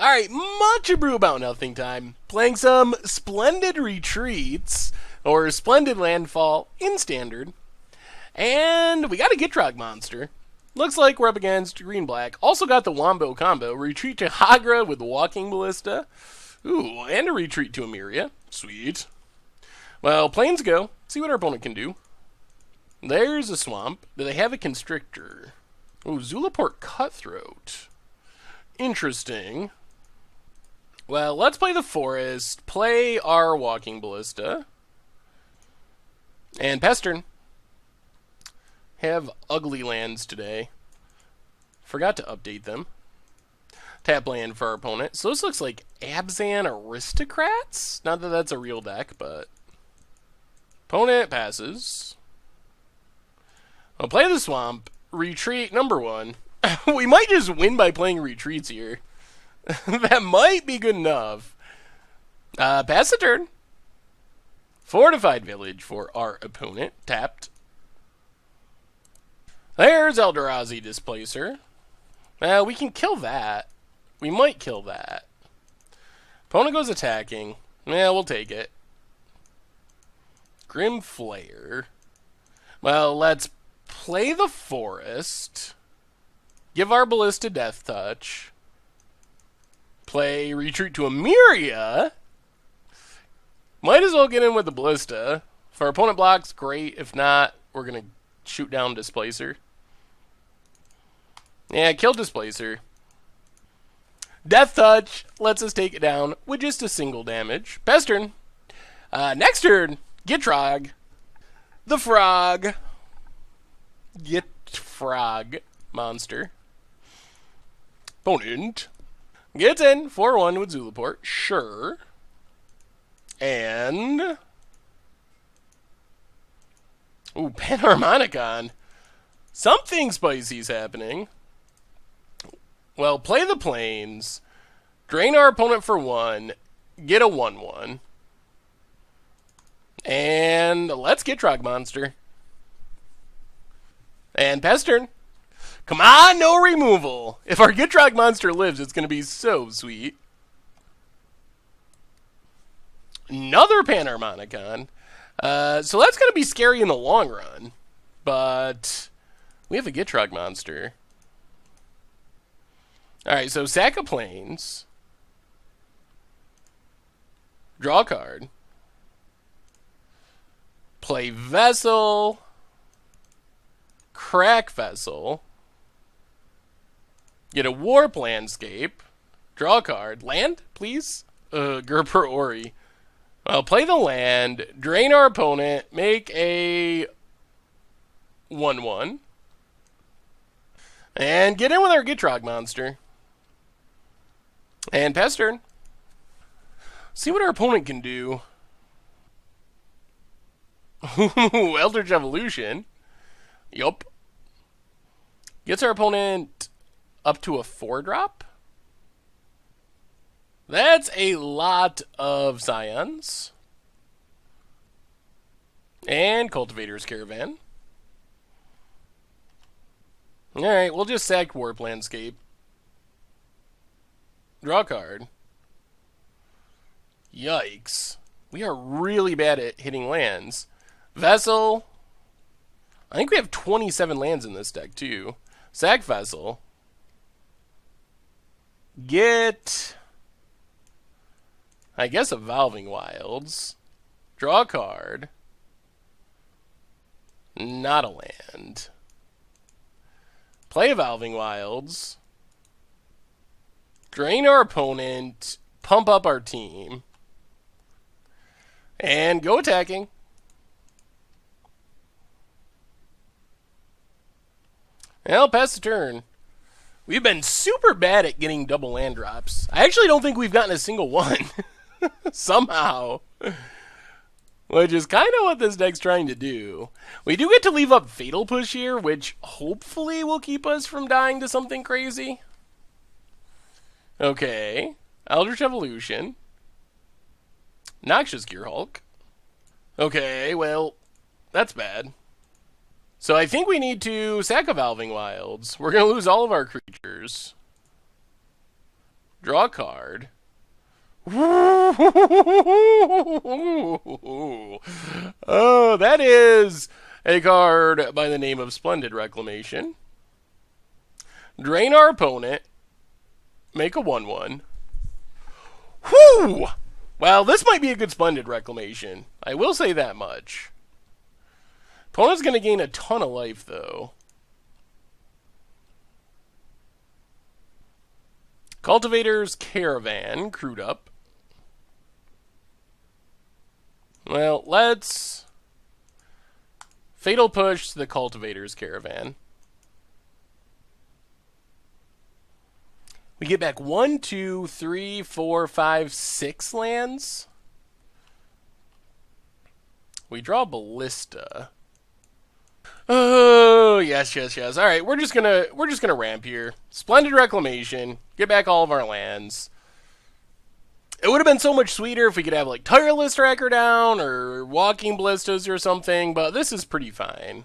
Alright, Much Abrew about nothing time. Playing some Splendid Retreats, or Splendid Landfall in Standard. And we got a Gitrog monster. Looks like we're up against green-black. Also got the Wombo combo. Retreat to Hagra with the Walking Ballista. Ooh, and a retreat to Emiria. Sweet. Well, planes go. See what our opponent can do. There's a swamp. Do they have a constrictor? Ooh, Zulaport Cutthroat. Interesting. Well, let's play the forest, play our Walking Ballista, and Pestern. Have ugly lands today. Forgot to update them. Tap land for our opponent. So this looks like Abzan Aristocrats? Not that that's a real deck, but... Opponent passes. I'll play the swamp. Retreat number 1. We might just win by playing retreats here. That might be good enough. Pass the turn. Fortified Village for our opponent. Tapped. There's Eldrazi Displacer. We can kill that. We might kill that. Opponent goes attacking. Yeah, we'll take it. Grim Flayer. Well, let's play the forest. Give our Ballista Death Touch. Play Retreat to Emiria. Might as well get in with the Ballista. If our opponent blocks, great. If not, we're going to shoot down Displacer. Yeah, kill Displacer. Death Touch lets us take it down with just a single damage. Pestern. Next turn, Gitrog. The Frog. Frog monster. Opponent. Gets in 4-1 with Zulaport. Sure. And... Ooh, Panharmonicon. Something spicy's happening. Well, play the planes. Drain our opponent for 1. Get a 1-1. And let's get Gitrog monster. And Pestern. Come on, no removal. If our Gitrog monster lives, it's going to be so sweet. Another Panharmonicon. So that's going to be scary in the long run. But we have a Gitrog monster. Alright, so sack of planes. Draw a card. Play Vessel. Crack Vessel. Get a Warp Landscape. Draw a card. Land, please? Gerper Ori. Well, play the land. Drain our opponent. Make a 1-1. And get in with our Gitrog monster. And Pestern. See what our opponent can do. Eldritch Evolution. Yup. Gets our opponent up to a 4-drop. That's a lot of Scions. And Cultivator's Caravan. Alright, we'll just sack Warp Landscape. Draw a card. Yikes. We are really bad at hitting lands. Vessel. I think we have 27 lands in this deck, too. Sack Vessel. Get... I guess Evolving Wilds. Draw a card. Not a land. Play Evolving Wilds. Drain our opponent. Pump up our team. And go attacking. Well, pass the turn. We've been super bad at getting double land drops. I actually don't think we've gotten a single one. Somehow. Which is kind of what this deck's trying to do. We do get to leave up Fatal Push here, which hopefully will keep us from dying to something crazy. Okay. Eldritch Evolution. Noxious Gearhulk. Okay, well, that's bad. So I think we need to sack Evolving Wilds. We're going to lose all of our creatures. Draw a card. Oh, that is a card by the name of Splendid Reclamation. Drain our opponent. Make a 1/1. Whew! Well, this might be a good Splendid Reclamation. I will say that much. Opponent's going to gain a ton of life, though. Cultivator's Caravan, crewed up. Well, let's Fatal Push the Cultivator's Caravan. We get back 1, 2, 3, 4, 5, 6 lands. We draw Ballista. Oh, yes. All right, we're just gonna ramp here. Splendid Reclamation. Get back all of our lands. It would have been so much sweeter if we could have like Tireless Tracker down or Walking Ballistas or something, but this is pretty fine.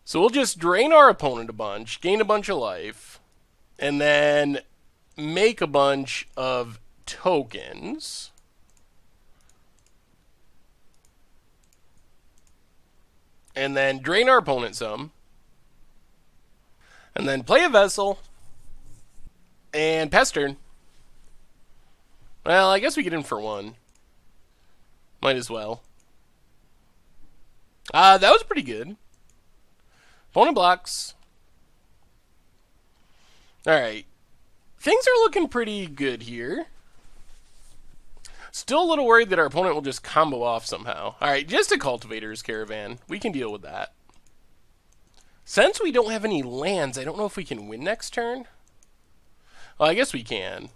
So we'll just drain our opponent a bunch, gain a bunch of life, and then make a bunch of tokens. And then drain our opponent some. And then play a Vessel. And pass turn. Well, I guess we get in for 1. Might as well. That was pretty good. Opponent blocks. Alright. Things are looking pretty good here. Still a little worried that our opponent will just combo off somehow. Alright, just a Cultivator's Caravan. We can deal with that. Since we don't have any lands, I don't know if we can win next turn. Well, I guess we can.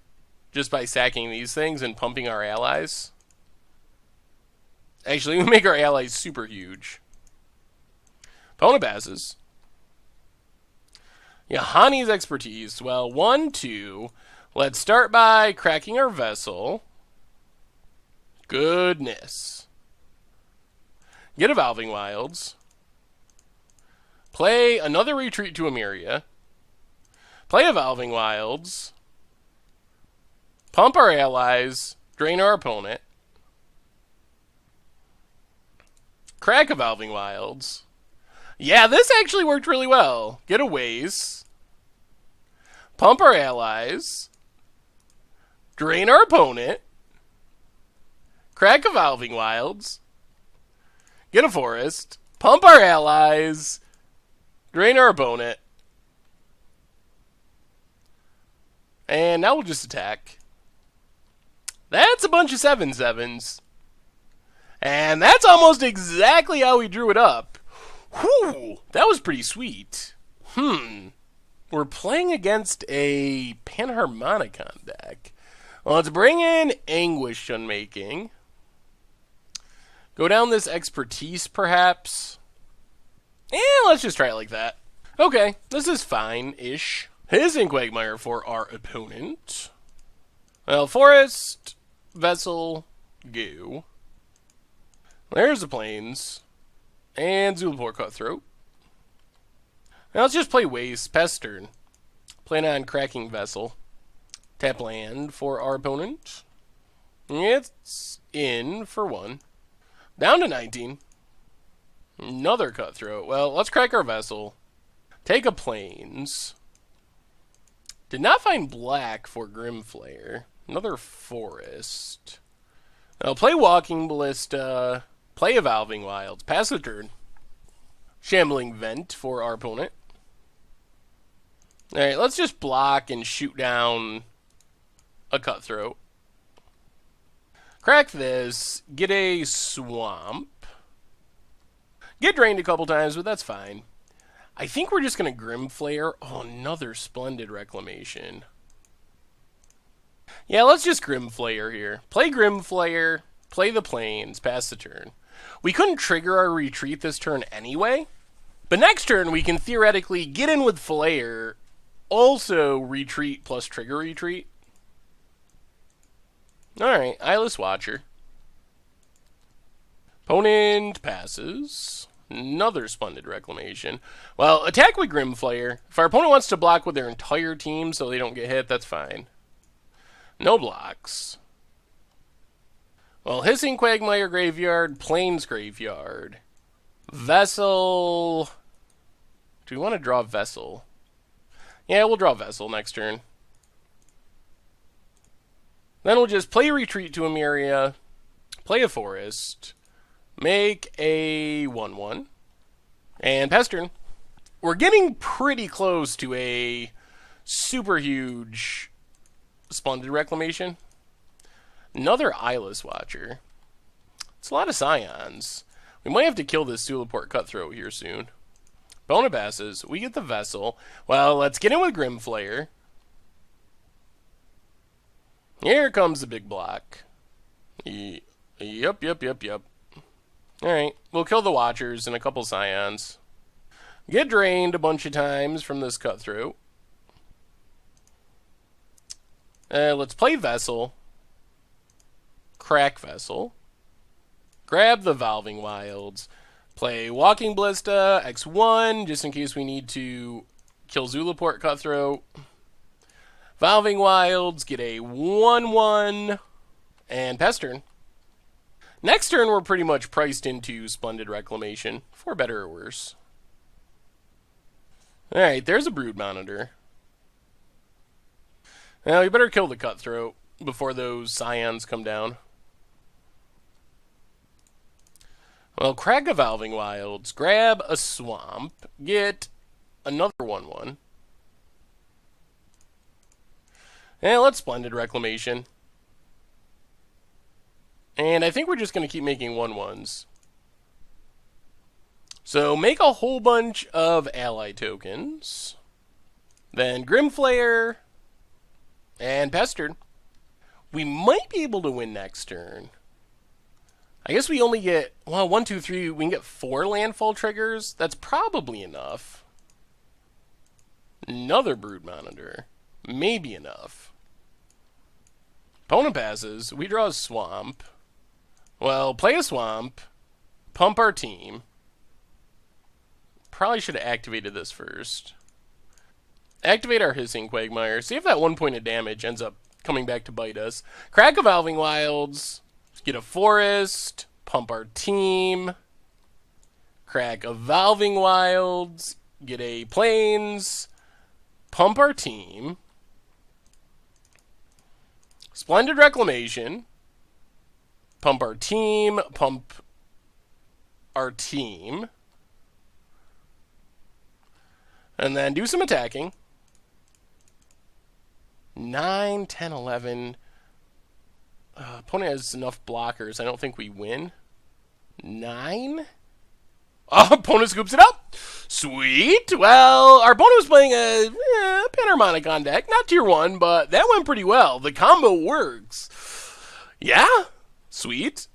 Just by sacking these things and pumping our allies. Actually, we make our allies super huge. Opponent passes. Yeah, Hani's Expertise. Well, 1, 2. Let's start by cracking our Vessel. Goodness. Get Evolving Wilds. Play another Retreat to Emeria. Play Evolving Wilds. Pump our allies. Drain our opponent. Crack Evolving Wilds. Yeah, this actually worked really well. Get a Waze. Pump our allies. Drain our opponent. Crack Evolving Wilds. Get a Forest. Pump our allies. Drain our opponent. And now we'll just attack. That's a bunch of 7/7s. And that's almost exactly how we drew it up. Whew, that was pretty sweet. We're playing against a Panharmonicon deck. Well, let's bring in Anguish Unmaking. Go down this Expertise, perhaps. Let's just try it like that. Okay, this is fine-ish. His Inkwagmire for our opponent. Well, Forest, Vessel, Goo. There's the Plains. And Zulaport Cutthroat. Now let's just play Waste, pass turn. Plan on cracking Vessel. Tap land for our opponent. It's in for 1. Down to 19. Another Cutthroat. Well, let's crack our Vessel. Take a Plains. Did not find black for Grimflayer. Another Forest. Now play Walking Ballista. Play Evolving Wilds. Pass the turn. Shambling Vent for our opponent. Alright, let's just block and shoot down a Cutthroat. Crack this. Get a Swamp. Get drained a couple times, but that's fine. I think we're just going to Grimflayer. Oh, another Splendid Reclamation. Yeah, let's just Grimflayer here. Play Grimflayer. Play the Plains. Pass the turn. We couldn't trigger our retreat this turn anyway. But next turn, we can theoretically get in with Flayer. Also retreat plus trigger retreat. Alright, Eyeless Watcher. Opponent passes. Another Splendid Reclamation. Well, attack with Grimflayer. If our opponent wants to block with their entire team so they don't get hit, that's fine. No blocks. Well, Hissing Quagmire Graveyard, Plains Graveyard. Vessel. Do we want to draw Vessel? Yeah, we'll draw Vessel next turn. Then we'll just play a Retreat to Emeria, play a Forest, make a 1/1, and pass turn. We're getting pretty close to a super huge Splendid Reclamation. Another Eyeless Watcher. It's a lot of Scions. We might have to kill this Sulaport Cutthroat here soon. Bona passes. We get the Vessel. Well, let's get in with Grimflayer. Here comes the big block. Yep. Alright, we'll kill the Watchers and a couple Scions. Get drained a bunch of times from this Cutthroat. Let's play Vessel. Crack Vessel. Grab the Valving Wilds. Play Walking Ballista, X1, just in case we need to kill Sulaport Cutthroat. Valving Wilds, get a 1/1, and pass turn. Next turn, we're pretty much priced into Splendid Reclamation, for better or worse. Alright, there's a Brood Monitor. Now, you better kill the Cutthroat before those Scions come down. Well, crack a Valving Wilds, grab a Swamp, get another 1/1. And let's Splendid Reclamation. And I think we're just going to keep making 1/1s. So make a whole bunch of ally tokens. Then Grimflayer. And pass turn. We might be able to win next turn. I guess we only get, well, 1, 2, 3, we can get 4 landfall triggers. That's probably enough. Another Brood Monitor. Maybe enough. Opponent passes. We draw a Swamp. Well, play a Swamp. Pump our team. Probably should have activated this first. Activate our Hissing Quagmire. See if that 1 point of damage ends up coming back to bite us. Crack a Valving Wilds. Get a Forest. Pump our team. Crack a Valving Wilds. Get a Plains. Pump our team. Splendid Reclamation. Pump our team. Pump our team. And then do some attacking. 9, 10, 11. Opponent has enough blockers. I don't think we win. 9? Oh, opponent scoops it up. Sweet. Well, our opponent was playing a Panharmonicon deck. Not tier 1, but that went pretty well. The combo works. Yeah. Sweet.